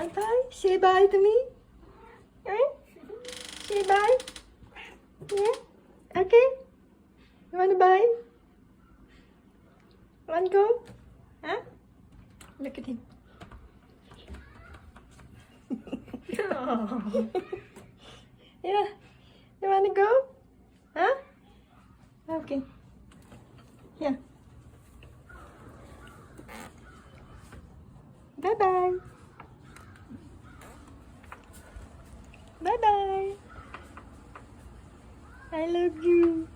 bye. Say bye to me. Eh? Say bye. Yeah? Okay. You wanna bye? Want to go? Huh? Look at him. Yeah. You wanna go? Huh? Okay. Yeah. Bye-bye. Bye-bye. I love you.